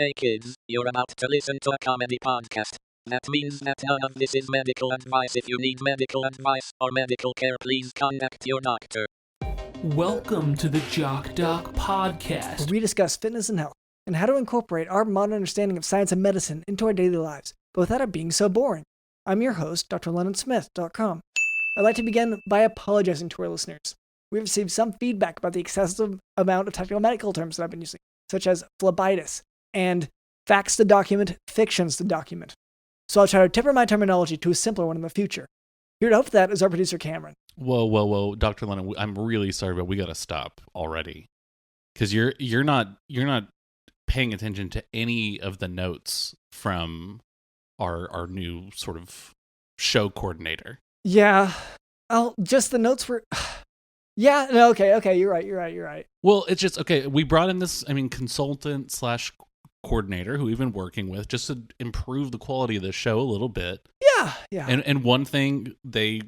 Hey kids, you're about to listen to a comedy podcast. That means that none of this is medical advice. If you need medical advice or medical care, please contact your doctor. Welcome to the Jock podcast. Where we discuss fitness and health, and how to incorporate our modern understanding of science and medicine into our daily lives, but without it being so boring. I'm your host, drlennonsmith.com. I'd like to begin by apologizing to our listeners. We've received some feedback about the excessive amount of technical medical terms that I've been using, such as phlebitis and facts to document, fictions to document. So I'll try to temper my terminology to a simpler one in the future. Here to help with that is our producer, Cameron. Whoa, Dr. Lennon, I'm really sorry, but we got to stop already. Because you're not paying attention to any of the notes from our new sort of show coordinator. Yeah. Just the notes were... Yeah, no, okay, you're right. Well, it's just, okay, we brought in this, consultant / coordinator who we've been working with just to improve the quality of the show a little bit. Yeah. And one thing they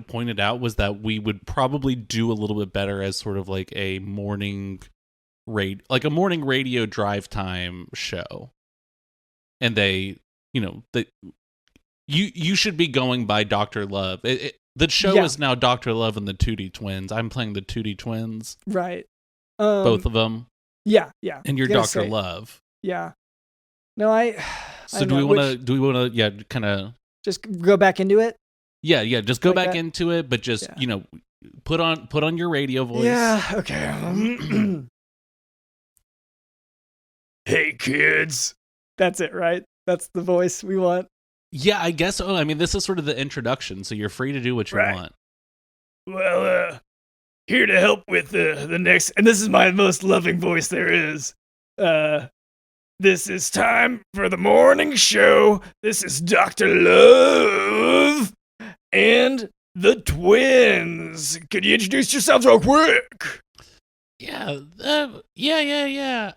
pointed out was that we would probably do a little bit better as sort of like a morning radio drive time show. And they, you should be going by Dr. Love. The show is now Dr. Love and the Tootie Twins. I'm playing the Tootie Twins. Right. Both of them. Yeah. And you're Dr. Love. Yeah. No, So do we want to kind of just go back into it? Yeah, just go back into it, but just, put on your radio voice. Yeah, okay. Hey kids. That's it, right? That's the voice we want. Yeah, I guess so. This is sort of the introduction, so you're free to do what you want. Well, here to help with the next, and this is my most loving voice there is. This is time for the morning show. This is Dr. Love and the twins. Could you introduce yourselves real quick? Yeah.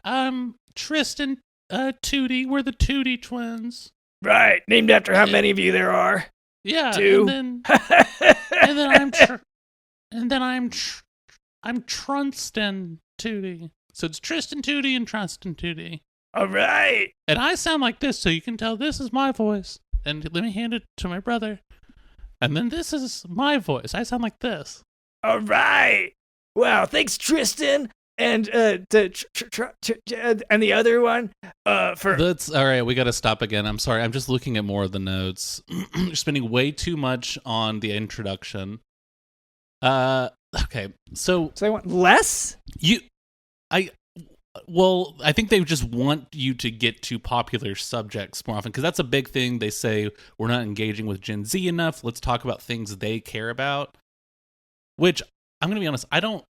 I'm Tristan, Tootie. We're the Tootie Twins. Right, named after how many of you there are. Yeah, 2. and then I'm Trunstan Tootie. So it's Tristan Tootie and Trunstan Tootie. All right. And I sound like this, so you can tell this is my voice. And let me hand it to my brother. And then this is my voice. I sound like this. All right. Wow, thanks, Tristan. And and the other one for... That's all right. We got to stop again. I'm sorry. I'm just looking at more of the notes. You're spending way too much on the introduction. Okay. So they want less? I think they just want you to get to popular subjects more often, because that's a big thing. They say we're not engaging with Gen Z enough. Let's talk about things they care about. Which, I'm going to be honest, I don't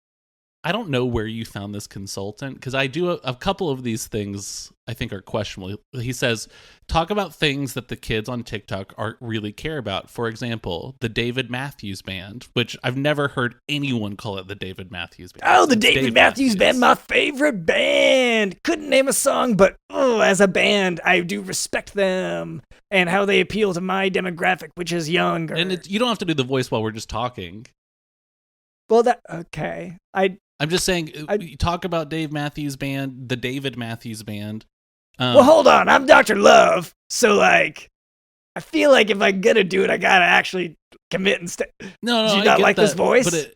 know where you found this consultant, because I do a couple of these things I think are questionable. He says, talk about things that the kids on TikTok really care about. For example, the David Matthews Band, which I've never heard anyone call it the David Matthews Band. Oh, the David Matthews Band, my favorite band. Couldn't name a song, but as a band, I do respect them and how they appeal to my demographic, which is younger. And you don't have to do the voice while we're just talking. Well, okay. I'm just saying, you talk about Dave Matthews Band, the David Matthews Band. Well, hold on. I'm Dr. Love. So, I feel like if I'm going to do it, I got to actually commit and stay. No, do you not like this voice?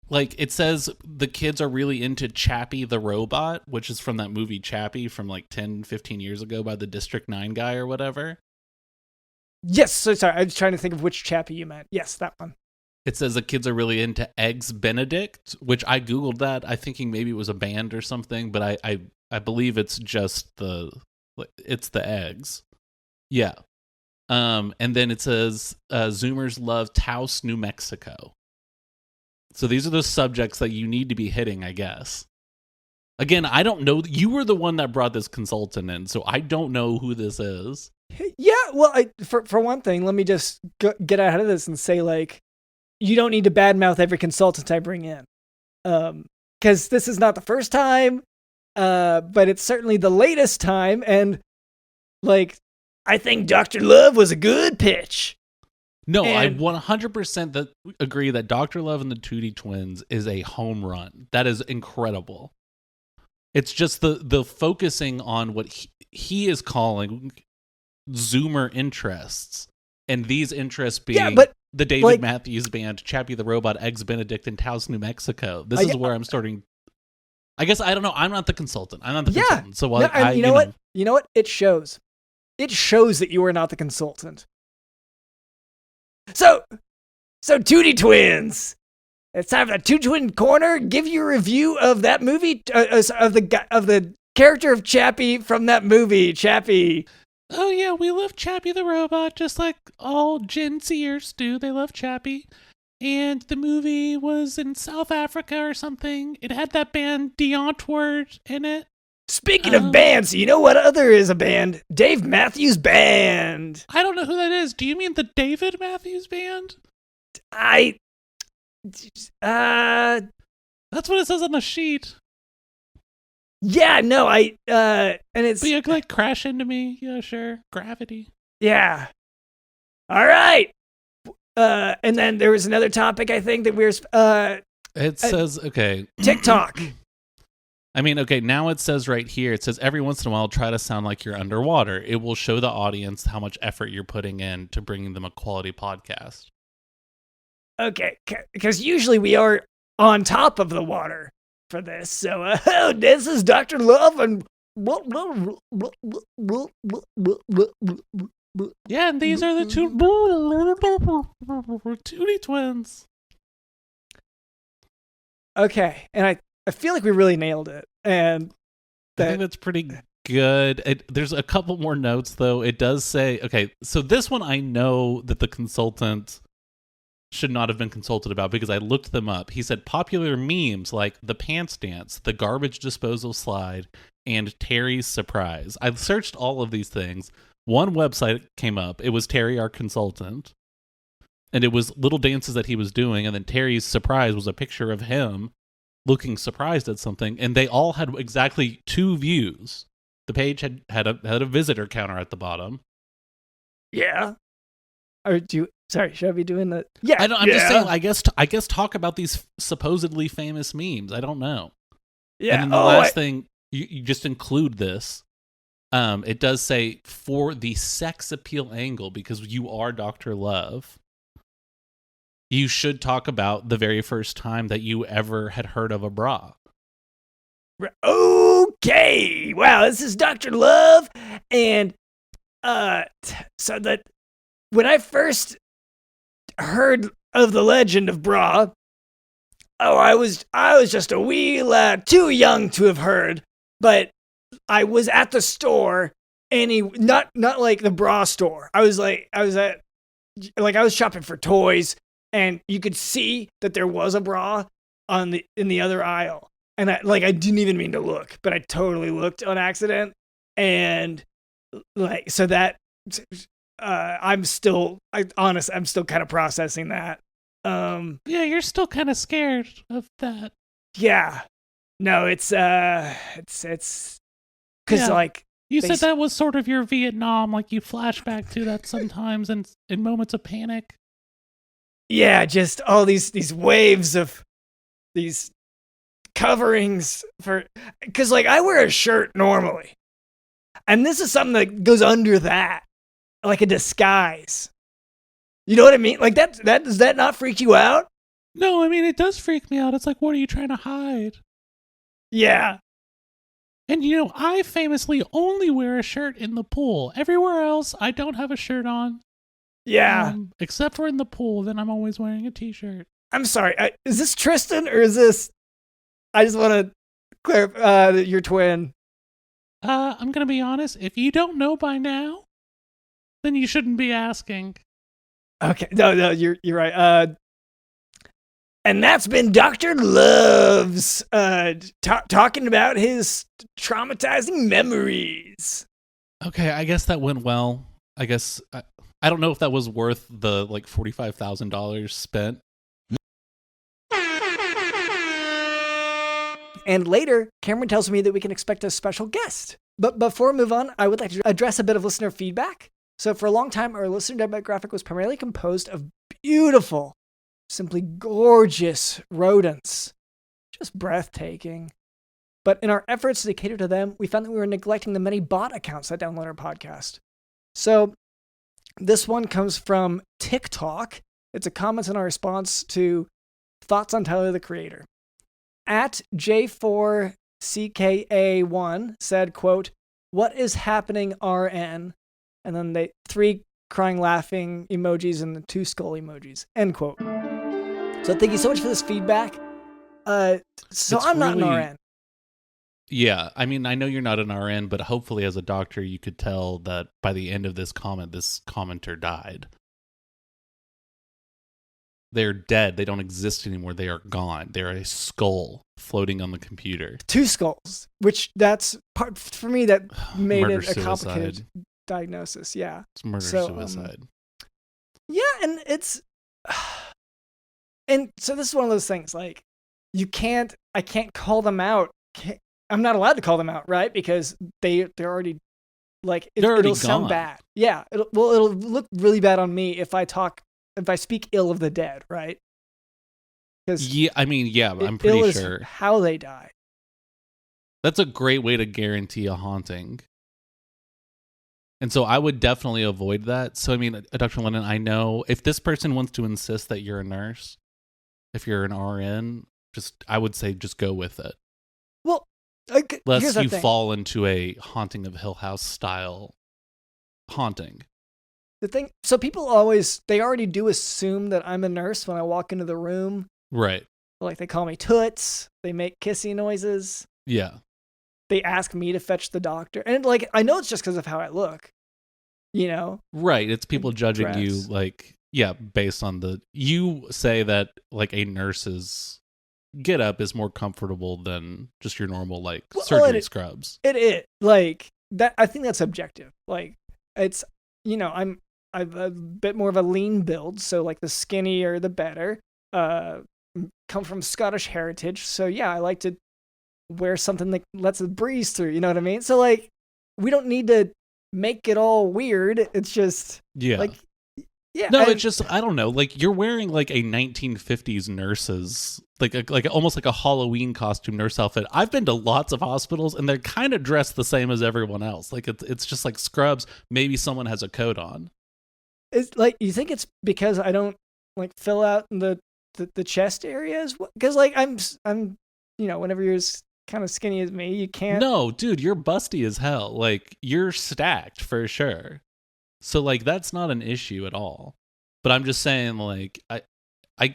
But it says the kids are really into Chappie the Robot, which is from that movie Chappie from 10, 15 years ago by the District 9 guy or whatever. Yes. So sorry. I was trying to think of which Chappie you meant. Yes, that one. It says the kids are really into Eggs Benedict, which I Googled that. I thinking maybe it was a band or something, but I believe it's just the eggs. Yeah. And then it says Zoomers love Taos, New Mexico. So these are the subjects that you need to be hitting, I guess. Again, I don't know. You were the one that brought this consultant in, so I don't know who this is. Yeah, well, for one thing, let me just get ahead of this and say, you don't need to badmouth every consultant I bring in. Because this is not the first time, but it's certainly the latest time, and, I think Dr. Love was a good pitch. No, I 100% agree that Dr. Love and the Tootie Twins is a home run. That is incredible. It's just the focusing on what he is calling Zoomer interests, and these interests being the David Matthews Band, Chappie the Robot, Eggs Benedict, and Taos, New Mexico. This is where I'm starting. I guess I don't know. I'm not the consultant. Consultant. So you know what? You know what? It shows. It shows that you are not the consultant. So Tootie Twins. It's time for the Two Twin Corner. Give you a review of that movie, of the character of Chappie from that movie, Chappie. Oh yeah, we love Chappie the Robot, just like all Gen Zers do. They love Chappie. And the movie was in South Africa or something. It had that band Deontward in it. Speaking of bands, you know what other is a band? Dave Matthews Band. I don't know who that is. Do you mean the David Matthews Band? That's what it says on the sheet. Yeah, no, and it's... But you like crash into me. Yeah, sure. Gravity. Yeah. All right. And then there was another topic, I think, that it says, okay. TikTok. I mean, okay, now it says right here, it says every once in a while, try to sound like you're underwater. It will show the audience how much effort you're putting in to bringing them a quality podcast. Okay, because usually we are on top of the water for this. So, this is Dr. Love and... Yeah, and these are the Tootie Twins. Okay, and I feel like we really nailed it. And I think that's pretty good. There's a couple more notes, though. It does say, okay, so this one I know that the consultant should not have been consulted about because I looked them up. He said popular memes like the pants dance, the garbage disposal slide, and Terry's surprise. I searched all of these things. One website came up. It was Terry, our consultant. And it was little dances that he was doing. And then Terry's surprise was a picture of him looking surprised at something. And they all had exactly 2 views. The page had a visitor counter at the bottom. Yeah. Or should I be doing that? Yeah. I'm just saying, I guess talk about these supposedly famous memes. I don't know. Yeah. And then the last thing, you just include this. It does say for the sex appeal angle, because you are Dr. Love, you should talk about the very first time that you ever had heard of a bra. Okay. Wow, this is Dr. Love. And so that when I first heard of the legend of bra, I was just a wee lad, too young to have heard, but I was at the store, and not like the bra store. I was shopping for toys, and you could see that there was a bra in the other aisle, and I didn't even mean to look, but I totally looked on accident, and so that I'm still kind of processing that. Yeah, you're still kind of scared of that. Yeah, no, it's because you said that was sort of your Vietnam, like you flash back to that sometimes in moments of panic. Yeah, just all these waves of these coverings because I wear a shirt normally, and this is something that goes under that, like a disguise. You know what I mean? Like that does that not freak you out? No, I mean it does freak me out. It's like, what are you trying to hide? Yeah. And I famously only wear a shirt in the pool. Everywhere else, I don't have a shirt on. Yeah. Except for in the pool, then I'm always wearing a t-shirt. I'm sorry. Is this Tristan or is this... I just want to clarify your twin. I'm going to be honest. If you don't know by now, then you shouldn't be asking. Okay. No, you're right. And that's been Dr. Love's talking about his traumatizing memories. Okay, I guess that went well. I guess I don't know if that was worth the $45,000 spent. And later, Cameron tells me that we can expect a special guest. But before we move on, I would like to address a bit of listener feedback. So for a long time, our listener demographic was primarily composed of beautiful, simply gorgeous rodents. Just breathtaking. But in our efforts to cater to them, we found that we were neglecting the many bot accounts that download our podcast. So this one comes from TikTok. It's a comment in our response to Thoughts on Tyler, the Creator. At J4CKA1 said, quote, "What is happening, RN?" And then 3 crying, laughing emojis and the 2 skull emojis, end quote. So thank you so much for this feedback. So it's I'm not an RN. Yeah, I mean, I know you're not an RN, but hopefully as a doctor, you could tell that by the end of this comment, this commenter died. They're dead. They don't exist anymore. They are gone. They're a skull floating on the computer. 2 skulls, which that's part for me that made it a Murder-suicide. complicated diagnosis. Yeah. It's murder-suicide. Yeah, and it's... And so this is one of those things, like, I can't call them out. I'm not allowed to call them out, right? Because they're already, like, it'll sound bad. Yeah, it'll look really bad on me if I speak ill of the dead, right? Yeah, I mean, yeah, I'm pretty sure. How they die. That's a great way to guarantee a haunting. And so I would definitely avoid that. So, I mean, Dr. Lennon, I know if this person wants to insist that you're a nurse, if you're an RN, I would say just go with it. Well, lest you fall into a Haunting of Hill House style haunting. The thing, so people they already do assume that I'm a nurse when I walk into the room. Right. Like they call me toots. They make kissy noises. Yeah. They ask me to fetch the doctor. And like, I know it's just because of how I look, you know? Right. It's people judging dress. you like, yeah, based on you say that like a nurse's get up is more comfortable than just your normal like surgery scrubs. It like that. I think that's objective. Like it's, you know, I'm a bit more of a lean build. So like the skinnier, the better. Come from Scottish heritage. So yeah, I like to wear something that lets it breeze through. You know what I mean? So like, we don't need to make it all weird. It's just like, yeah. No, it's just, I don't know. Like you're wearing like a 1950s nurse's, like almost like a Halloween costume nurse outfit. I've been to lots of hospitals and they're kind of dressed the same as everyone else. Like it's just like scrubs. Maybe someone has a coat on. It's like, you think it's because I don't like fill out the chest areas? Because like I'm, you know, whenever you're as kind of skinny as me, you can't. No, dude, you're busty as hell. Like you're stacked for sure. So like that's not an issue at all. But I'm just saying, like, I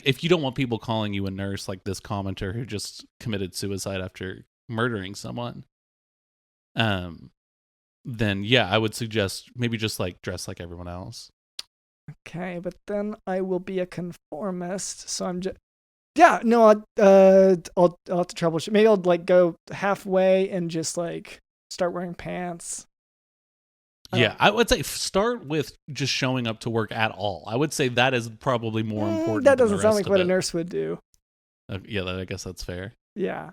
if you don't want people calling you a nurse, like this commenter who just committed suicide after murdering someone, then yeah, I would suggest maybe just like dress like everyone else. Okay, but then I will be a conformist, so I'm just... Yeah, no, I'll have to troubleshoot. Maybe I'll like go halfway and just like start wearing pants. Yeah, I would say start with just showing up to work at all. I would say that is probably more important. That doesn't sound like what a nurse would do. Yeah, I guess that's fair. Yeah.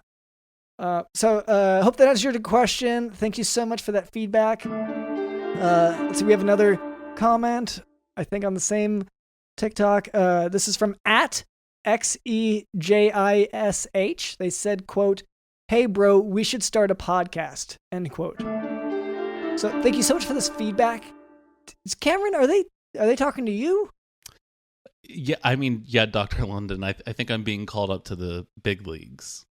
So hope that answers your question. Thank you so much for that feedback. Let's see, we have another comment, I think on the same TikTok. This is from @XEJISH. They said, quote, "Hey bro, we should start a podcast," end quote. So thank you so much for this feedback. Cameron, are they talking to you? Yeah, I mean, yeah, Dr. London, I think I'm being called up to the big leagues.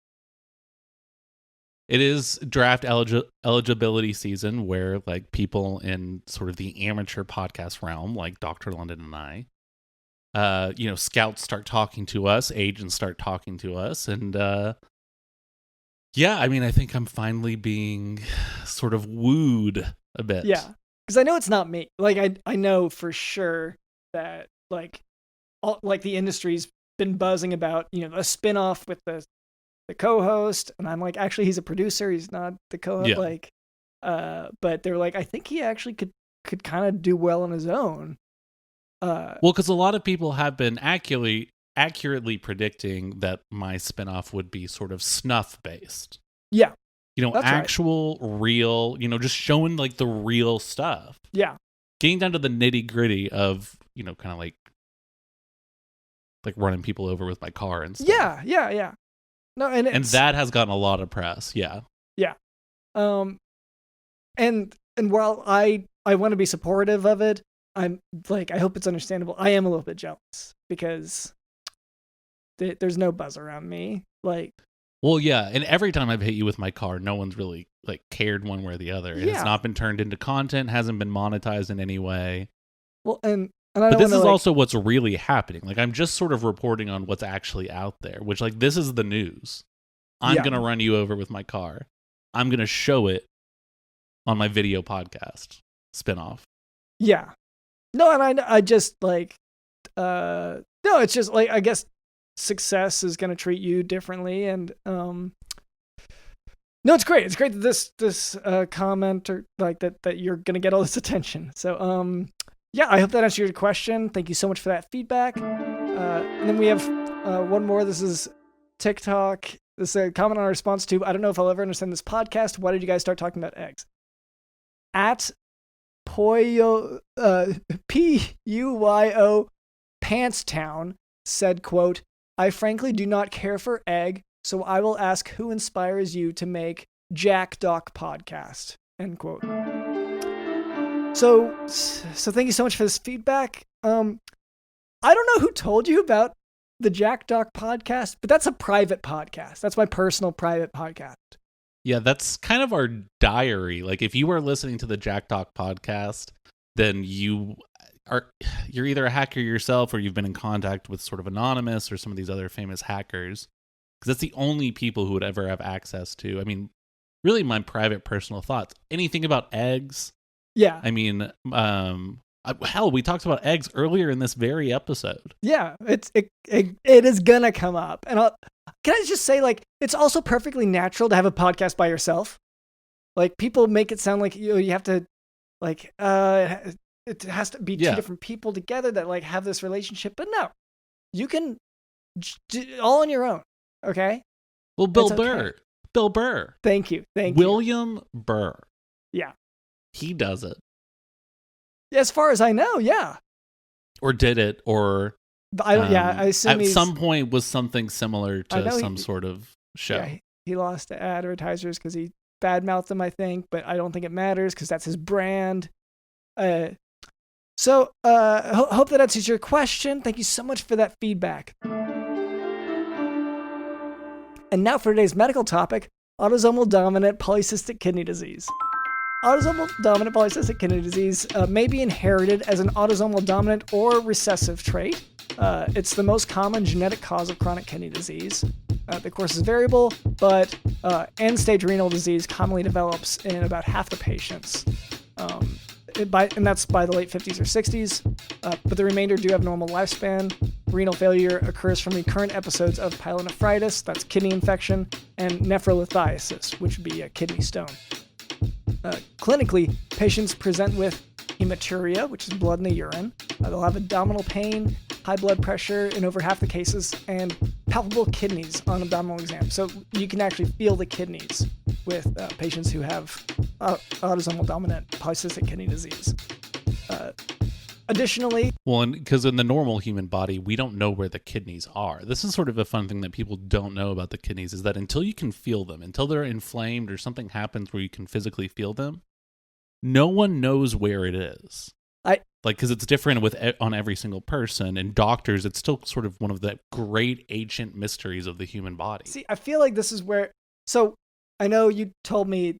It is draft eligibility season where like people in sort of the amateur podcast realm, like Dr. London and I, you know, scouts start talking to us, agents start talking to us, and yeah, I mean, I think I'm finally being sort of wooed a bit. Yeah, because I know it's not me. Like, I know for sure that like the industry's been buzzing about, you know, a spinoff with the co-host, and I'm like, actually, he's a producer. He's not the co-host. Yeah. Like, but they're like, I think he actually could kind of do well on his own. Well, because a lot of people have been accurately predicting that my spinoff would be sort of snuff based. Yeah. You know, That's actual, real, you know, just showing like the real stuff. Yeah. Getting down to the nitty gritty of, you know, kind of like running people over with my car and stuff. Yeah. No, and that has gotten a lot of press. Yeah. Yeah. And while I want to be supportive of it, I'm like, I hope it's understandable. I am a little bit jealous because there's no buzz around me. Like, well, yeah, and every time I've hit you with my car, no one's really like cared one way or the other. It has not been turned into content, hasn't been monetized in any way. Well, and but this is also what's really happening. Like, I'm just sort of reporting on what's actually out there, which, like, this is the news. I'm going to run you over with my car. I'm going to show it on my video podcast spinoff. Yeah. No, and I just, like, no, it's just, like, I guess success is going to treat you differently, and, no, it's great. It's great that this comment, or, like, that you're going to get all this attention. So, yeah, I hope that answered your question. Thank you so much for that feedback. And then we have one more. This is TikTok. This is a comment on our response to, I don't know if I'll ever understand this podcast. Why did you guys start talking about eggs? At Puyo Pantstown said, quote, I frankly do not care for egg, so I will ask who inspires you to make Jack Doc podcast, end quote. So thank you so much for this feedback. I don't know who told you about the Jack Doc podcast, but that's a private podcast. That's my personal private podcast. Yeah, that's kind of our diary. Like, if you are listening to the Jack Doc podcast, then you're either a hacker yourself, or you've been in contact with sort of Anonymous or some of these other famous hackers, because that's the only people who would ever have access to, I mean, really my private personal thoughts. Anything about eggs. Yeah. I mean, hell, we talked about eggs earlier in this very episode. Yeah, it is gonna come up. And can I just say, like, it's also perfectly natural to have a podcast by yourself. Like, people make it sound like you have to, like, it has to be two different people together that, like, have this relationship. But no, you can all on your own. Okay. Well, Bill Burr. Thank you. William Burr. Yeah. He does it. As far as I know, yeah. Or did it, or I assume at some point was something similar to some sort of show. Yeah, he lost to advertisers because he badmouthed them, I think, but I don't think it matters because that's his brand. Hope that answers your question. Thank you so much for that feedback. And now for today's medical topic, autosomal dominant polycystic kidney disease. Autosomal dominant polycystic kidney disease may be inherited as an autosomal dominant or recessive trait. It's the most common genetic cause of chronic kidney disease. The course is variable, but end-stage renal disease commonly develops in about half the patients. And that's by the late 50s or 60s. But the remainder do have normal lifespan. Renal failure occurs from recurrent episodes of pyelonephritis, that's kidney infection, and nephrolithiasis, which would be a kidney stone. Clinically, patients present with hematuria, which is blood in the urine. They'll have abdominal pain, high blood pressure in over half the cases, and palpable kidneys on abdominal exam. So you can actually feel the kidneys with patients who have autosomal dominant polycystic kidney disease. Additionally, well, because in the normal human body, we don't know where the kidneys are. This is sort of a fun thing that people don't know about the kidneys, is that until you can feel them, until they're inflamed or something happens where you can physically feel them, no one knows where it is. Because it's different on every single person, and doctors, it's still sort of one of the great ancient mysteries of the human body. See, I feel like this is where, so I know you told me,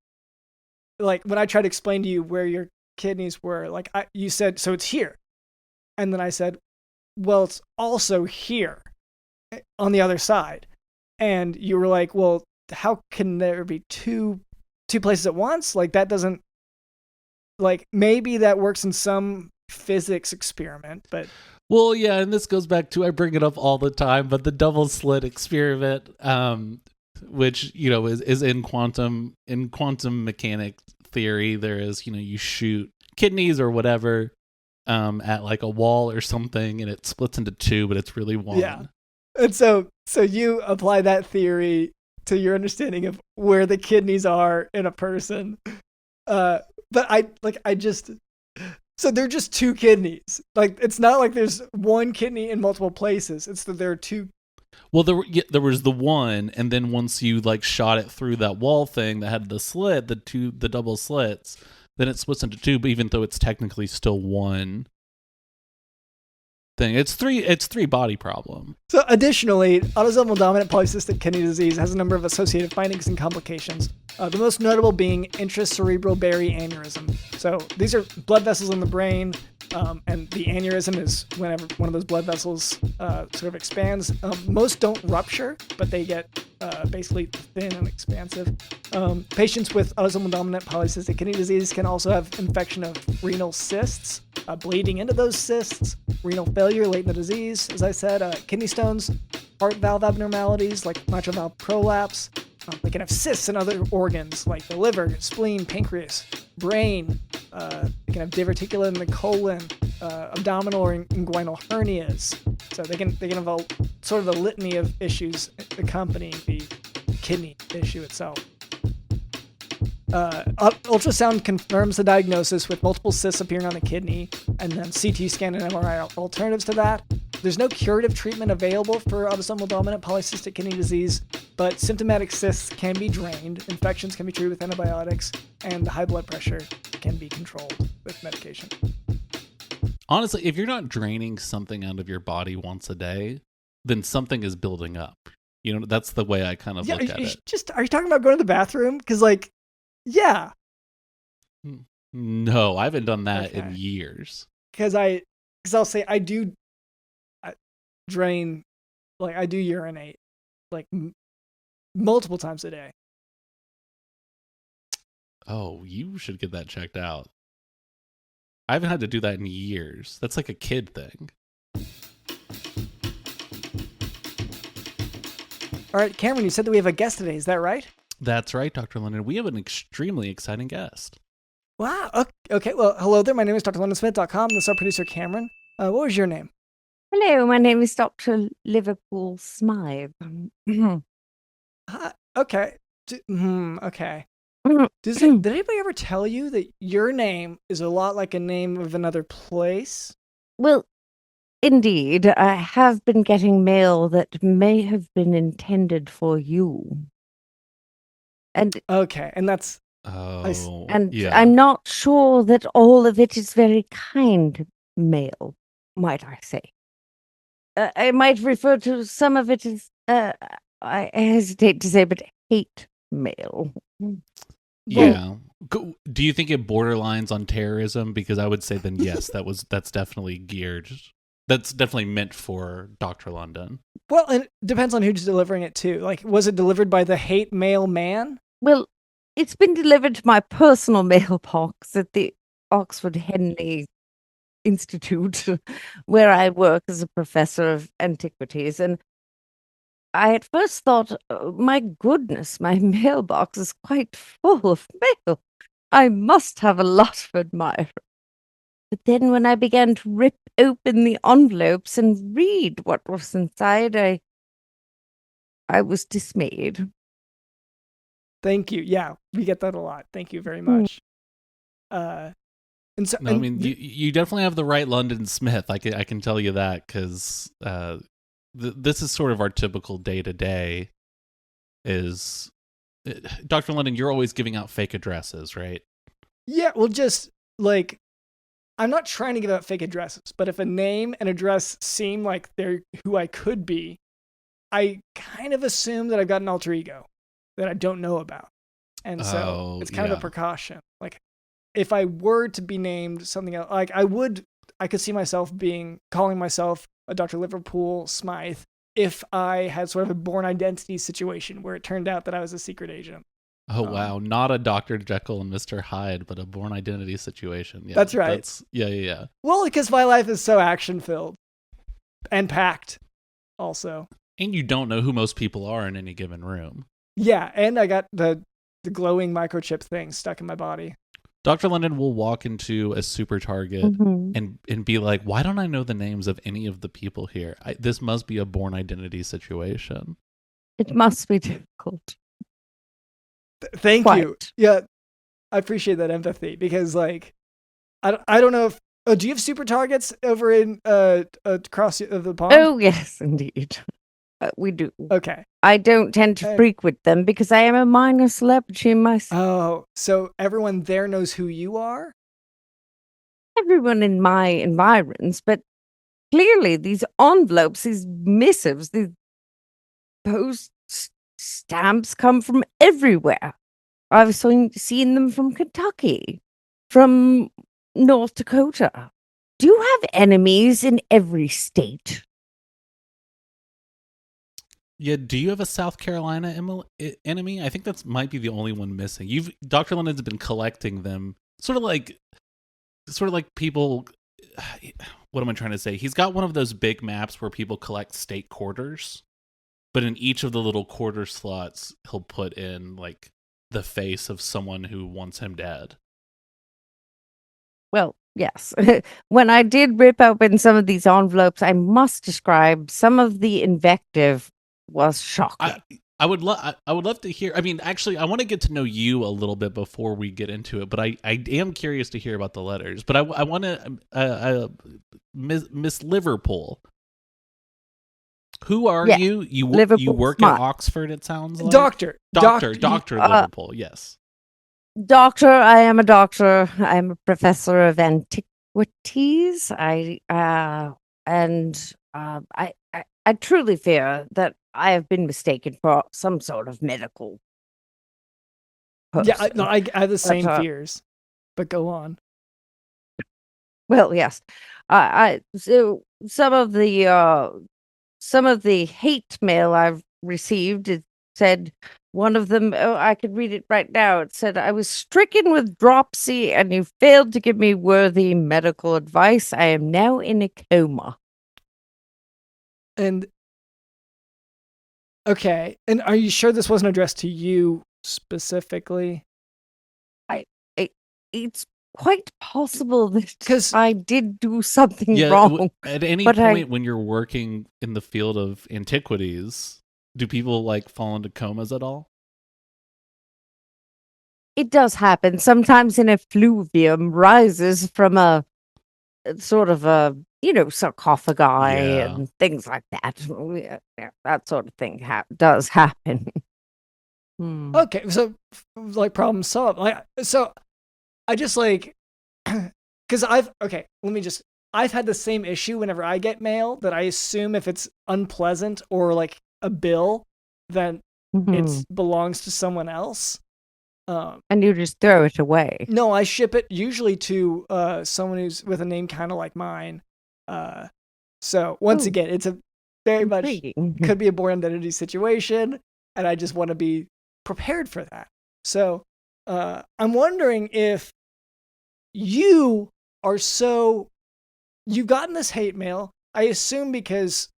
like, when I tried to explain to you where your kidneys were, like, you said, so it's here. And then I said, well, it's also here on the other side. And you were like, well, how can there be two places at once? Like, that doesn't, like, maybe that works in some physics experiment, but. Well, yeah, and this goes back to, I bring it up all the time, but the double slit experiment, which, you know, is in quantum mechanics theory. There is, you know, you shoot kidneys or whatever at like a wall or something, and it splits into two, but it's really one. Yeah. And so you apply that theory to your understanding of where the kidneys are in a person. But so they're just two kidneys. Like, it's not like there's one kidney in multiple places. It's that there are two Well, there was the one, and then once you like shot it through that wall thing that had the slit, the double slits, then it splits into two. But even though it's technically still one thing, it's three body problem. So additionally, autosomal dominant polycystic kidney disease has a number of associated findings and complications. The most notable being intracerebral berry aneurysm. So these are blood vessels in the brain, and the aneurysm is whenever one of those blood vessels sort of expands. Most don't rupture, but they get basically thin and expansive. Patients with autosomal dominant polycystic kidney disease can also have infection of renal cysts, bleeding into those cysts, renal failure late in the disease, as I said, kidney stones, heart valve abnormalities like mitral valve prolapse. They can have cysts in other organs like the liver, spleen, pancreas, brain. They can have diverticula in the colon, abdominal or inguinal hernias. So they can have a sort of a litany of issues accompanying the kidney issue itself. Ultrasound confirms the diagnosis with multiple cysts appearing on the kidney, and then CT scan and MRI are alternatives to that. There's no curative treatment available for autosomal dominant polycystic kidney disease, but symptomatic cysts can be drained, infections can be treated with antibiotics, and the high blood pressure can be controlled with medication. Honestly, if you're not draining something out of your body once a day, then something is building up. You know, that's the way I kind of look at it. Are you talking about going to the bathroom? Because, like, yeah. No, I haven't done that in years. Because I'll say I do drain, like I do urinate, like multiple times a day. Oh, you should get that checked out. I haven't had to do that in years. That's like a kid thing. All right, Cameron, you said that we have a guest today. Is that right? That's right, Dr. London. We have an extremely exciting guest. Wow. Okay. Well, hello there. My name is drlondonsmith.com. This is our producer, Cameron. What was your name? Hello, my name is Dr. Liverpool Smythe. Okay. Okay. Did anybody ever tell you that your name is a lot like a name of another place? Well, indeed, I have been getting mail that may have been intended for you. And okay, and that's yeah. I'm not sure that all of it is very kind mail, might I say. I might refer to some of it as, I hesitate to say, but hate mail. Yeah. Do you think it borderlines on terrorism? Because I would say then yes, that's definitely geared. That's definitely meant for Dr. London. Well, and it depends on who's delivering it to. Like, was it delivered by the hate mail man? Well, it's been delivered to my personal mailbox at the Oxford Henley Institute, where I work as a professor of antiquities. And I at first thought, oh, my goodness, my mailbox is quite full of mail. I must have a lot of admirers. But then when I began to rip open the envelopes and read what was inside, I was dismayed. Thank you. Yeah, we get that a lot. Thank you very much. And so, no, I mean, you definitely have the right London Smith. I can tell you that because this is sort of our typical day-to-day is... Dr. London, you're always giving out fake addresses, right? Yeah, well, just, like, I'm not trying to give out fake addresses, but if a name and address seem like they're who I could be, I kind of assume that I've got an alter ego that I don't know about. And so it's kind of a precaution. Like, if I were to be named something else, like I could see myself calling myself a Dr. Liverpool Smythe if I had sort of a born identity situation where it turned out that I was a secret agent. Oh, wow. Not a Dr. Jekyll and Mr. Hyde, but a born identity situation. Yeah, that's right. Yeah. Well, because my life is so action-filled and packed also. And you don't know who most people are in any given room. Yeah, and I got the glowing microchip thing stuck in my body. Dr. London will walk into a super Target and be like, why don't I know the names of any of the people here? This must be a born identity situation. It must be difficult. Thank you. Yeah, I appreciate that empathy because, like, I don't know if... do you have super Targets over in across the pond? Oh, yes, indeed. We do. Okay. I don't tend to frequent them because I am a minor celebrity myself. Oh, so everyone there knows who you are? Everyone in my environs, but clearly these envelopes, these missives, these post stamps come from everywhere. I've seen them from Kentucky, from North Dakota. Do you have enemies in every state? Yeah, do you have a South Carolina enemy? I think that might be the only one missing. Dr. London's been collecting them, sort of like people. What am I trying to say? He's got one of those big maps where people collect state quarters, but in each of the little quarter slots, he'll put in like the face of someone who wants him dead. Well, yes. When I did rip open some of these envelopes, I must describe some of the invective was shocking. I would love to hear. I mean, actually, I want to get to know you a little bit before we get into it. But I am curious to hear about the letters. But I want to, Miss Liverpool. Who are you? You work Smythe. at Oxford. It sounds like Doctor Liverpool. Yes. Doctor, I am a doctor. I am a professor of antiquities. I truly fear that I have been mistaken for some sort of medical person. Yeah, I have the same fears. But go on. Well, yes. So some of the hate mail I've received, it said one of them, I could read it right now. It said, I was stricken with dropsy and you failed to give me worthy medical advice. I am now in a coma. And okay, and are you sure this wasn't addressed to you specifically? It's quite possible that I did do something Yeah, wrong. At any point when you're working in the field of antiquities, do people like fall into comas at all? It does happen. Sometimes an effluvium rises from a sort of a, sarcophagi and things like that. That sort of thing does happen. Okay, so like problem solved. So I just because I've had the same issue whenever I get mail that I assume if it's unpleasant or like a bill, then it belongs to someone else. And you just throw it away. No, I ship it usually to someone who's with a name kind of like mine. So once again, it's a very much could be a born identity situation, and I just want to be prepared for that. So I'm wondering if you've gotten this hate mail, I assume because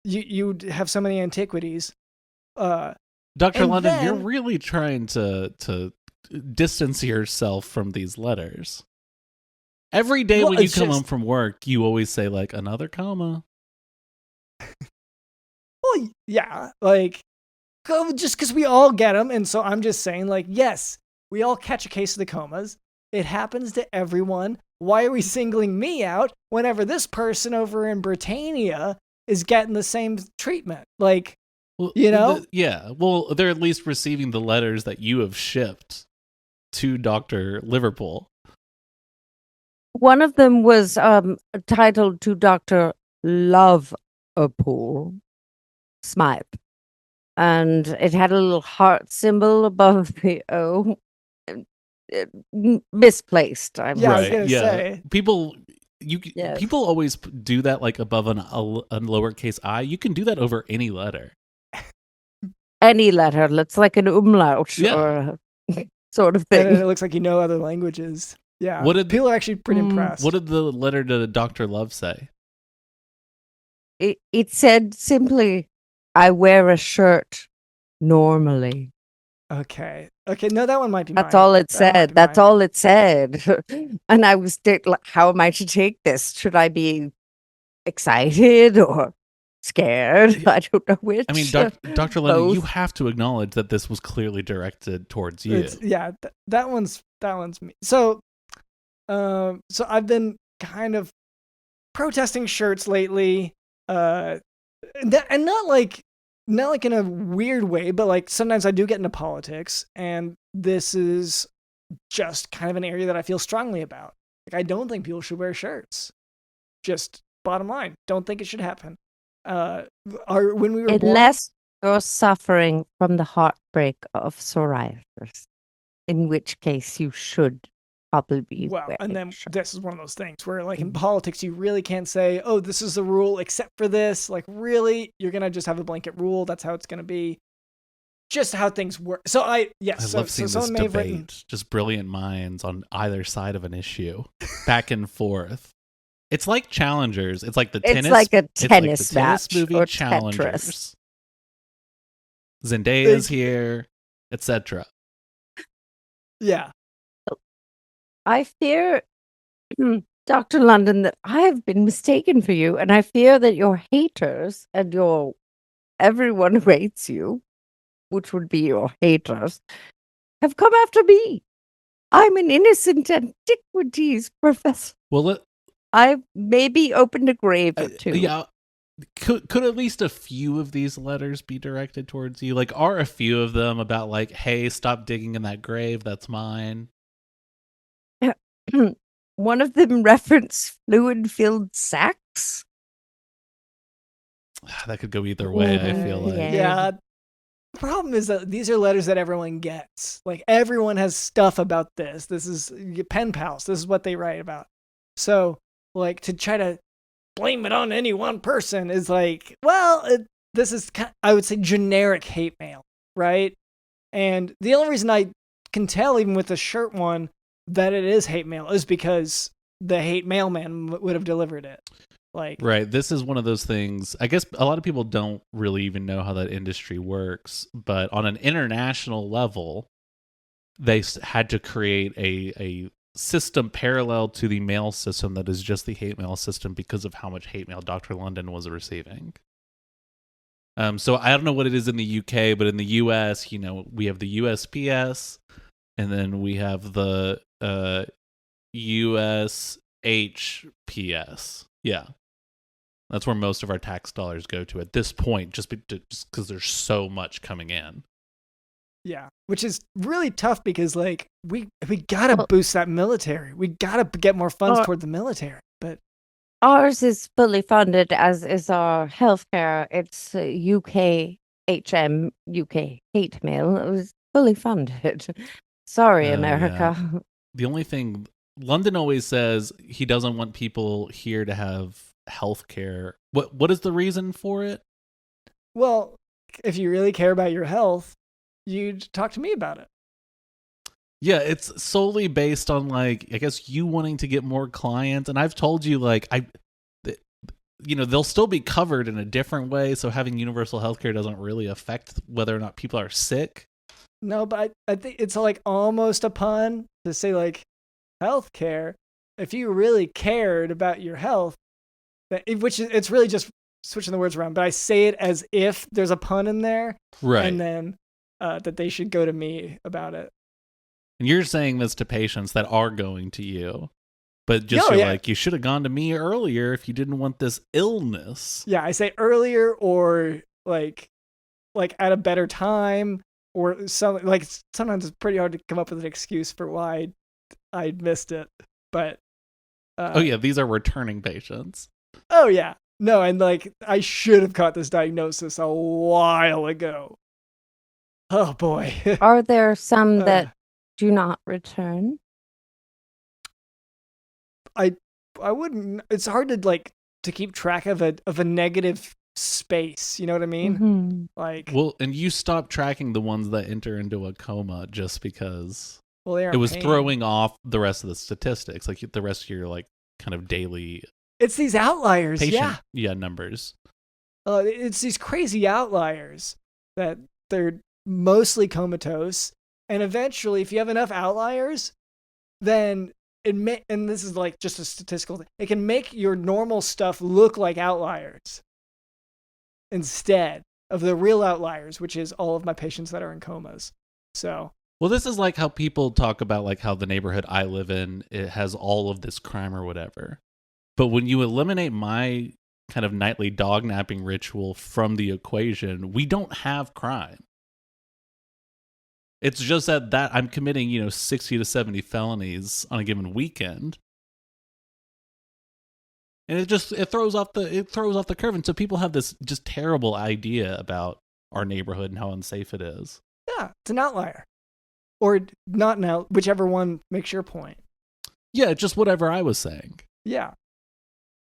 you have so many antiquities. Dr. London, you're really trying to distance yourself from these letters. Every day when you come home from work, you always say, like, another comma. Well, yeah, just because we all get them, and so I'm just saying, yes, we all catch a case of the comas. It happens to everyone. Why are we singling me out whenever this person over in Britannia is getting the same treatment? Well, they're at least receiving the letters that you have shipped to Dr. Liverpool. One of them was titled to Dr. Liverpool Smythe, and it had a little heart symbol above the O. Misplaced. I was gonna say people always do that above a lowercase I. You can do that over any letter. Any letter. It's like an umlaut or sort of thing. And it looks like other languages. Yeah. People are actually pretty impressed. What did the letter to Dr. Love say? It said simply, I wear a shirt normally. Okay. No, that one might be That's mine. all it said. That's all it said. And I was how am I to take this? Should I be excited or scared? I don't know which. I mean, Dr. Lennon, you have to acknowledge that this was clearly directed towards you. That one's me. So I've been kind of protesting shirts lately, and not not like in a weird way, but like sometimes I do get into politics, and this is just kind of an area that I feel strongly about. Like, I don't think people should wear shirts. Just bottom line, don't think it should happen. When we were born, Unless you're suffering from the heartbreak of psoriasis, in which case you should probably be well, wearing and then shirts. this is one of those things where, like in politics, you really can't say, "Oh, this is the rule," except for this. Like, really, you're gonna just have a blanket rule. That's how it's gonna be. Just how things work. So I love seeing this someone may have debate. written, Just brilliant minds on either side of an issue, back and forth. It's like Challengers. It's like the tennis. It's like a it's like the tennis tennis match movie or Challengers. Tetris. Zendaya's here, etc. yeah, I fear, Dr. London, that I have been mistaken for you, and I fear that your haters and everyone who hates you, which would be your haters, have come after me. I'm an innocent antiquities professor. Well, I maybe opened a grave or two. yeah. Could at least a few of these letters be directed towards you? Like, are a few of them about like, hey, stop digging in that grave, that's mine? One of them referenced fluid-filled sacks. That could go either way, I feel like. yeah. The problem is that these are letters that everyone gets. Like, everyone has stuff about this. This is pen pals. This is what they write about. So, like, to try to blame it on any one person is like, well, this is, I would say, generic hate mail, right? And the only reason I can tell, even with the shirt one, that it is hate mail is because the hate mailman would have delivered it. Like, right. This is one of those things. I guess a lot of people don't really even know how that industry works, but on an international level, they had to create a system parallel to the mail system that is just the hate mail system because of how much hate mail Dr. London was receiving. So I don't know what it is in the UK, but in the US, we have the USPS, and then we have the USHPS. Yeah. That's where most of our tax dollars go to at this point, just because there's so much coming in. Yeah, which is really tough because, like, we gotta boost that military. We gotta get more funds toward the military. But ours is fully funded, as is our healthcare. It's UK hate mail. It was fully funded. Sorry, America. Yeah. The only thing London always says, he doesn't want people here to have health care. What is the reason for it? Well, if you really care about your health, you'd talk to me about it. Yeah, it's solely based on, like, I guess you wanting to get more clients. And I've told you, like, they'll still be covered in a different way. So having universal healthcare doesn't really affect whether or not people are sick. No, but I think it's like almost a pun to say, like, healthcare. If you really cared about your health, which is, it's really just switching the words around, but I say it as if there's a pun in there. Right. And then that they should go to me about it. And you're saying this to patients that are going to you, but just like, you should have gone to me earlier if you didn't want this illness. Yeah, I say earlier, or like at a better time, or something. Like, sometimes it's pretty hard to come up with an excuse for why I missed it. But oh yeah, these are returning patients. Oh yeah, no, and like, I should have caught this diagnosis a while ago. Oh boy. Are there some that do not return? I wouldn't. It's hard to, like, to keep track of a negative space. You know what I mean? Mm-hmm. Like, well, and you stop tracking the ones that enter into a coma just because it was throwing off the rest of the statistics, like the rest of your, like, kind of daily. It's these outliers, numbers. It's these crazy outliers that they're mostly comatose, and eventually, if you have enough outliers, then and this is like just a statistical thing, it can make your normal stuff look like outliers instead of the real outliers, which is all of my patients that are in comas. So, well, this is like how people talk about, like, how the neighborhood I live in, it has all of this crime or whatever. But when you eliminate my kind of nightly dog napping ritual from the equation, we don't have crime. It's just that I'm committing, 60 to 70 felonies on a given weekend. And it throws off the curve. And so people have this just terrible idea about our neighborhood and how unsafe it is. Yeah, it's an outlier. Or not now, whichever one makes your point. Yeah, just whatever I was saying. Yeah.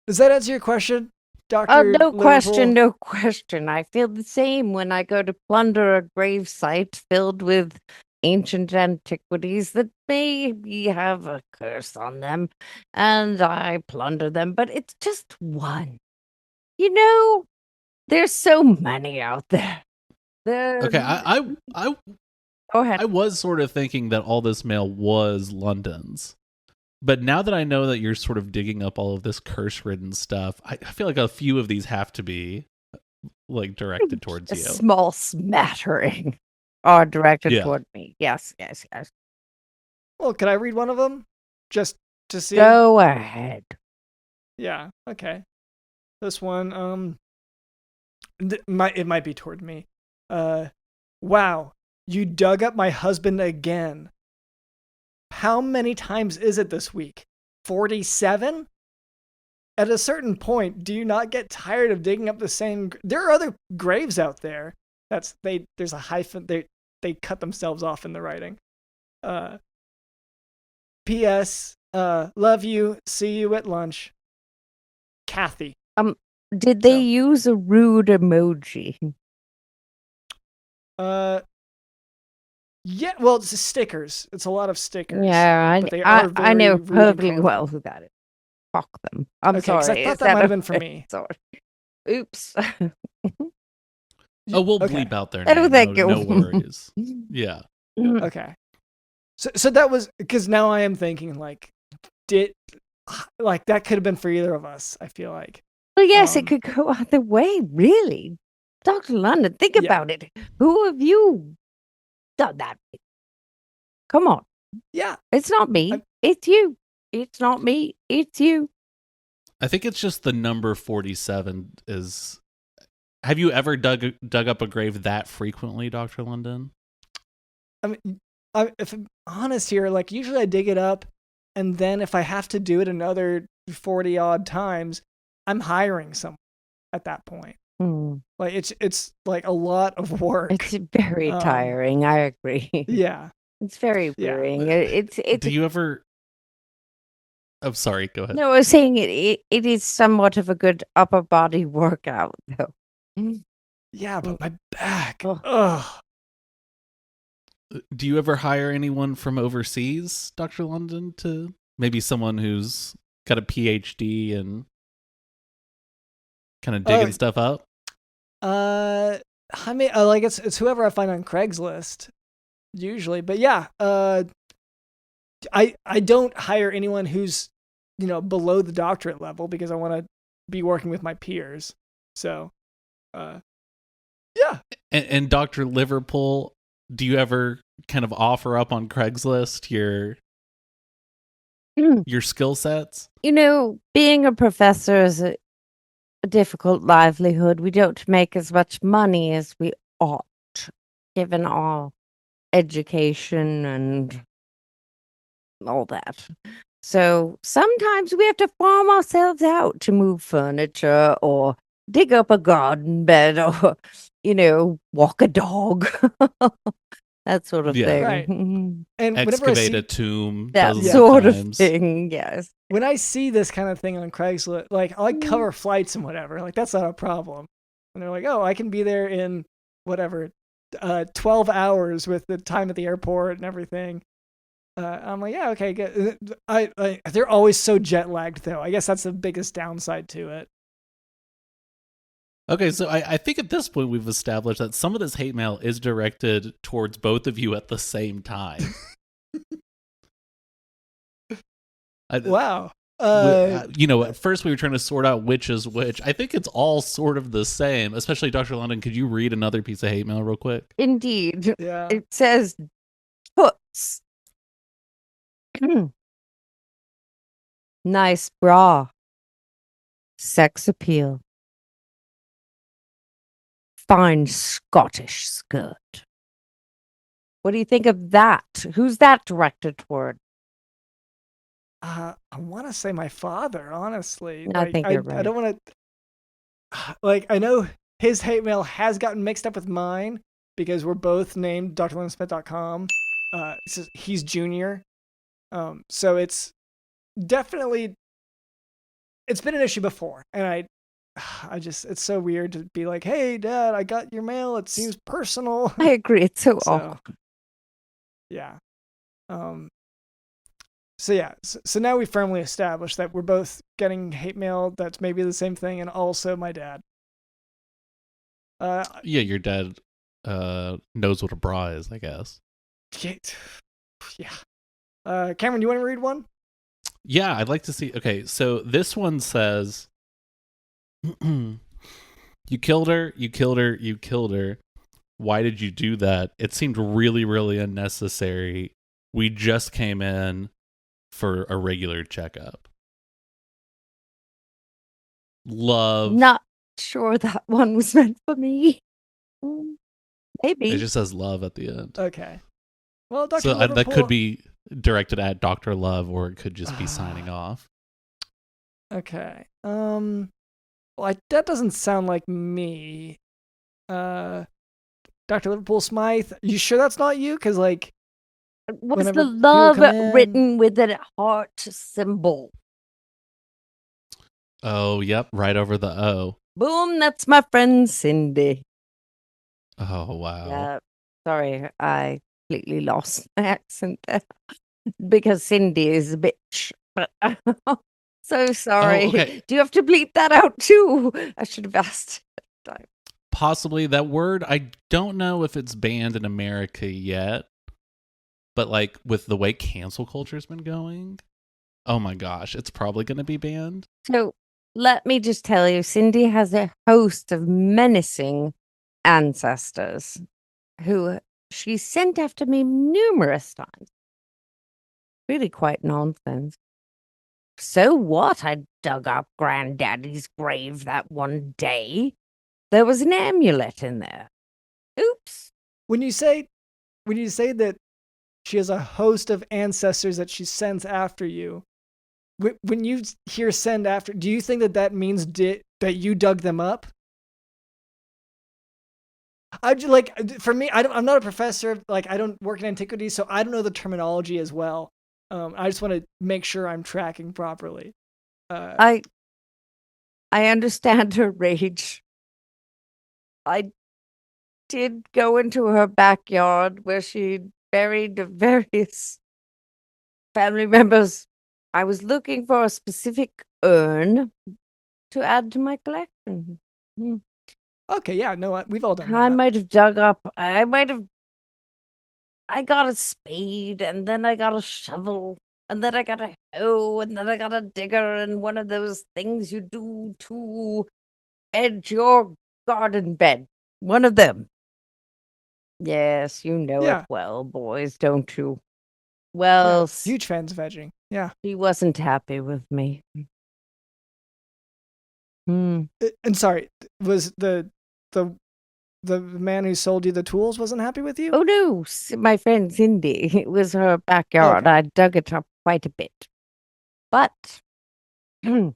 Does that answer your question, Dr. No Liverpool? question, no question. I feel the same when I go to plunder a gravesite filled with ancient antiquities that maybe have a curse on them, and I plunder them, but it's just one. There's so many out there. Okay, I Go ahead. I was sort of thinking that all this mail was London's. But now that I know that you're sort of digging up all of this curse-ridden stuff, I feel like a few of these have to be like directed towards A you. small smattering are directed Yeah. toward me. Yes. Well, can I read one of them? Just to see? Go ahead. Yeah, okay. This one, it might be toward me. Wow, you dug up my husband again. How many times is it this week? 47? At a certain point, do you not get tired of digging up the same? There are other graves out there. There's a hyphen. They cut themselves off in the writing. P.S. Love you. See you at lunch. Kathy. Did they use a rude emoji? Yeah, well, it's stickers. It's a lot of stickers. Yeah, but they are I know very rude and perfectly colorful. well who got it. Fuck them. I'm Okay, 'cause sorry. I thought Is that might have been okay? for me. Sorry. Oops. Oh, we'll Okay. bleep out their Oh, name. thank you. No worries. Yeah. Okay. So that was because now I am thinking like that could have been for either of us. I feel like. Well, yes, it could go either way, really. Dr. London, think Yeah. about it. Who have you done that with? Come on. Yeah. It's not me. It's you. It's not me. It's you. I think it's just the number 47 is... Have you ever dug up a grave that frequently, Dr. London? I mean, if I'm honest here, like usually I dig it up, and then if I have to do it another 40 odd times, I'm hiring someone at that point. Like it's like a lot of work. It's very tiring. I agree. Yeah. It's very wearing. It's. Do you ever... I'm sorry, go ahead. No, I was saying it is somewhat of a good upper body workout, though. Yeah, but my back. Oh. Ugh. Do you ever hire anyone from overseas, Dr. London, to maybe someone who's got a PhD and kind of digging stuff up? I mean, like it's whoever I find on Craigslist usually, but yeah, I don't hire anyone who's below the doctorate level because I want to be working with my peers. So, yeah. And Dr. Liverpool, do you ever kind of offer up on Craigslist your skill sets? Being a professor is a difficult livelihood. We don't make as much money as we ought, given our education and all that. So sometimes we have to farm ourselves out to move furniture or dig up a garden bed or, walk a dog. That sort of thing. Right. And excavate a tomb. That dozens sort of of times. thing, yes. When I see this kind of thing on Craigslist, like I cover flights and whatever, like that's not a problem. And they're like, oh, I can be there in whatever, 12 hours with the time at the airport and everything. I'm like, yeah, okay, good. They're always so jet lagged though. I guess that's the biggest downside to it. Okay, so I think at this point we've established that some of this hate mail is directed towards both of you at the same time. Wow. At first we were trying to sort out which is which. I think it's all sort of the same, especially Dr. London. Could you read another piece of hate mail real quick? Indeed. Yeah. It says, toots. Nice bra. sex appeal, fine Scottish skirt. What do you think of that? Who's that directed toward? I want to say my father, honestly. I think you're right. I don't want to. Like, I know his hate mail has gotten mixed up with mine because we're both named drleonardsmith.com. He's junior. So it's definitely, it's been an issue before. And I just, it's so weird to be like, hey, Dad, I got your mail. It seems personal. I agree. It's so awkward. Yeah. So yeah, so now we firmly established that we're both getting hate mail that's maybe the same thing, and also my dad. Yeah, your dad knows what a bra is, I guess. Yeah. Cameron, you want to read one? Yeah, I'd like to see. Okay, so this one says, "You killed her. You killed her. You killed her. Why did you do that? It seemed really, really unnecessary. We just came in for a regular checkup. Love." Not sure that one was meant for me. Maybe. It just says love at the end. Okay. Well, Dr. So Liverpool... that could be directed at Dr. Love, or it could just be signing off. Okay. Well, that doesn't sound like me. Dr. Liverpool Smythe, you sure that's not you? Because, like... Was the love written with a heart symbol? Oh, yep, right over the O. Boom, that's my friend Cindy. Oh, wow. Yeah, sorry, I completely lost my accent there. Because Cindy is a bitch. But so sorry. Oh, okay. Do you have to bleep that out too? I should have asked. Possibly. That word, I don't know if it's banned in America yet. But like with the way cancel culture's been going, oh my gosh, it's probably going to be banned. So let me just tell you, Cindy has a host of menacing ancestors who she sent after me numerous times. Really quite nonsense. So what? I dug up Granddaddy's grave that one day. There was an amulet in there. Oops. When you say that she has a host of ancestors that she sends after you, when you hear send after, do you think that means that you dug them up? For me, I'm not a professor. Like, I don't work in antiquities, so I don't know the terminology as well. I just want to make sure I'm tracking properly. I understand her rage. I did go into her backyard where she buried the various family members. I was looking for a specific urn to add to my collection. Okay, yeah, no, we've all done that. I might have dug up. I got a spade, and then I got a shovel, and then I got a hoe, and then I got a digger, and one of those things you do to edge your garden bed. One of them. Yes, you know it well, boys, don't you? Well, huge fans of edging. Yeah. He wasn't happy with me. And sorry, was the man who sold you the tools wasn't happy with you? Oh no, my friend Cindy. It was her backyard. Okay. I dug it up quite a bit. But I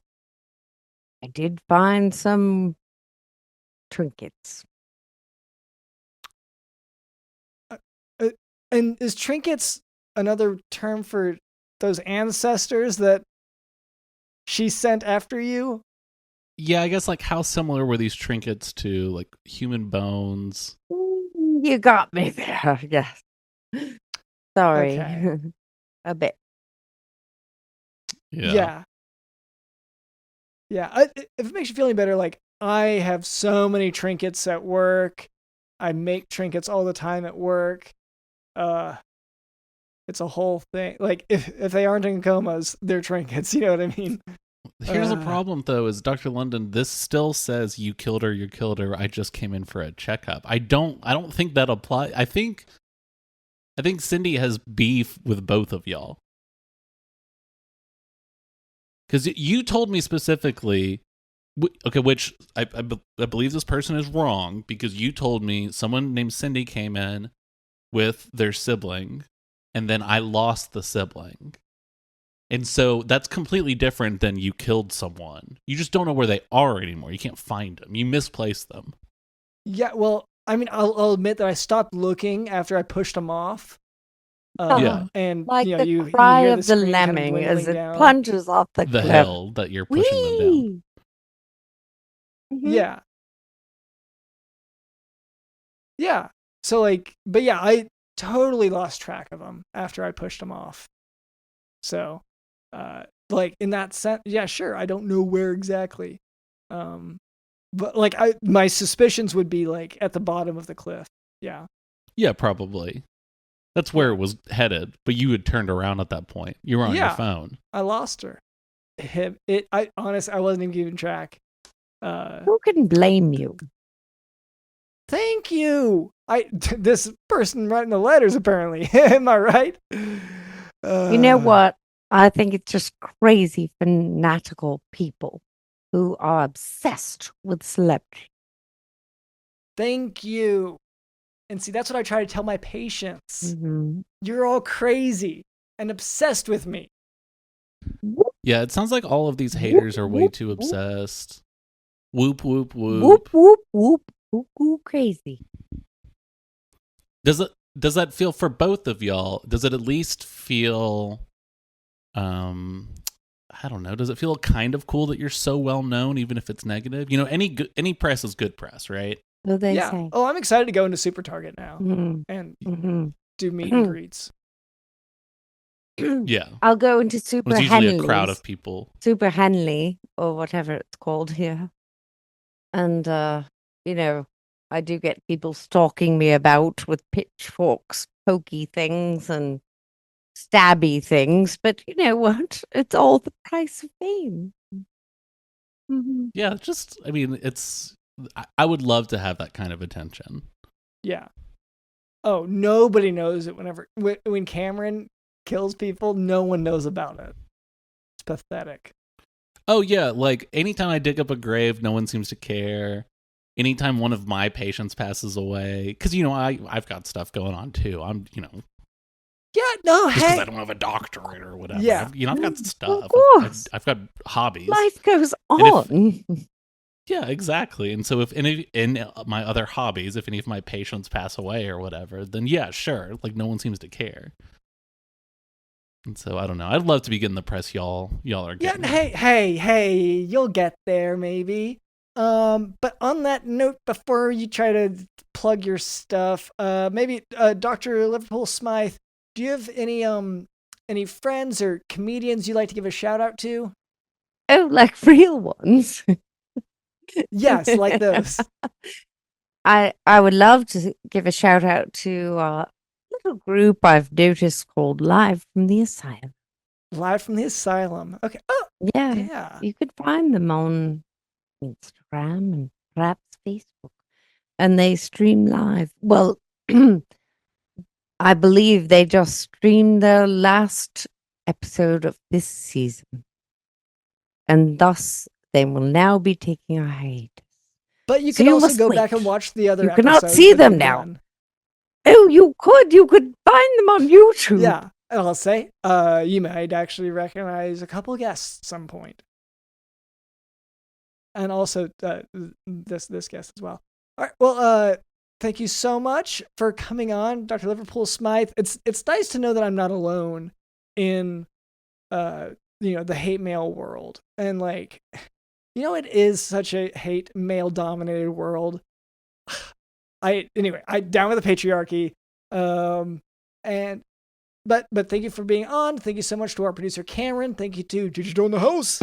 did find some trinkets. And is trinkets another term for those ancestors that she sent after you? Yeah, I guess, like, how similar were these trinkets to, like, human bones? You got me there, yes. Sorry. Okay. A bit. Yeah. If it makes you feel any better, like, I have so many trinkets at work. I make trinkets all the time at work. It's a whole thing. Like, if they aren't in comas, they're trinkets. You know what I mean? Here's the problem, though, is Dr. London, this still says you killed her, you killed her. I just came in for a checkup. I don't think that applies. I think Cindy has beef with both of y'all. Because you told me specifically Okay, which I believe this person is wrong because you told me someone named Cindy came in with their sibling, and then I lost the sibling. And so that's completely different than you killed someone. You just don't know where they are anymore. You can't find them. You misplaced them. Yeah, well, I mean, I'll admit that I stopped looking after I pushed them off. Yeah. And Like you know, the you cry hear of the screen kind of lemming as dwindling it down. plunges off the The cliff. hill that you're pushing them down. Whee! Mhm. Yeah. Yeah. So like, but yeah, I totally lost track of them after I pushed them off. So, like in that sense, yeah, sure. I don't know where exactly. But like my suspicions would be like at the bottom of the cliff. Yeah. Yeah, probably. That's where it was headed, but you had turned around at that point. You were on your phone. I lost her. I honestly, I wasn't even keeping track. Who can blame you? Thank you. This person writing the letters apparently. Am I right? You know what? I think it's just crazy, fanatical people who are obsessed with celebrity. Thank you. And see, that's what I try to tell my patients. Mm-hmm. You're all crazy and obsessed with me. Yeah, it sounds like all of these haters are way too obsessed. Whoop, whoop, whoop. Whoop, whoop, whoop, whoop, whoop, crazy. Does that feel for both of y'all? Does it at least feel, I don't know, does it feel kind of cool that you're so well known, even if it's negative? You know, any press is good press, right? So they say. Oh, I'm excited to go into Super Target now and do meet and greets. Yeah. I'll go into Super It's usually Henley's. a crowd of people. Super Henley, or whatever it's called here. And, you know, I do get people stalking me about with pitchforks, pokey things, and stabby things. But you know what? It's all the price of fame. Mm-hmm. Yeah, I mean, I would love to have that kind of attention. Yeah. Oh, nobody knows it when Cameron kills people, no one knows about it. It's pathetic. Oh, yeah, like, anytime I dig up a grave, no one seems to care. Anytime one of my patients passes away, because, you know, I've got stuff going on, too. I'm, you know... Yeah, no, just because I don't have a doctorate or whatever. Yeah. I've got stuff. Of course. I've got hobbies. Life goes on. Yeah, exactly. And so if any in my other hobbies, if any of my patients pass away or whatever, then yeah, sure. Like, no one seems to care. And so I don't know. I'd love to be getting the press y'all are getting. Yeah, hey, you'll get there maybe. But on that note, before you try to plug your stuff, maybe Dr. Liverpool Smythe, do you have any friends or comedians you'd like to give a shout out to? Oh, like real ones. Yes, like those. I would love to give a shout out to a little group I've noticed called Live from the Asylum. Live from the Asylum. Okay. Oh, yeah. You could find them on Instagram and perhaps Facebook. And they stream live. Well, I believe they just streamed their last episode of this season. And thus, they will now be taking a hiatus. But you can also go back and watch the other episodes. You cannot see them now. Oh, you could find them on YouTube. Yeah. And I'll say, you might actually recognize a couple guests at some point. And also this guest as well. All right. Well, thank you so much for coming on, Dr. Liverpool Smythe. It's nice to know that I'm not alone in the hate mail world. And like, it is such a hate mail dominated world. I down with the patriarchy. But thank you for being on. Thank you so much to our producer Cameron. Thank you to Digital in the House.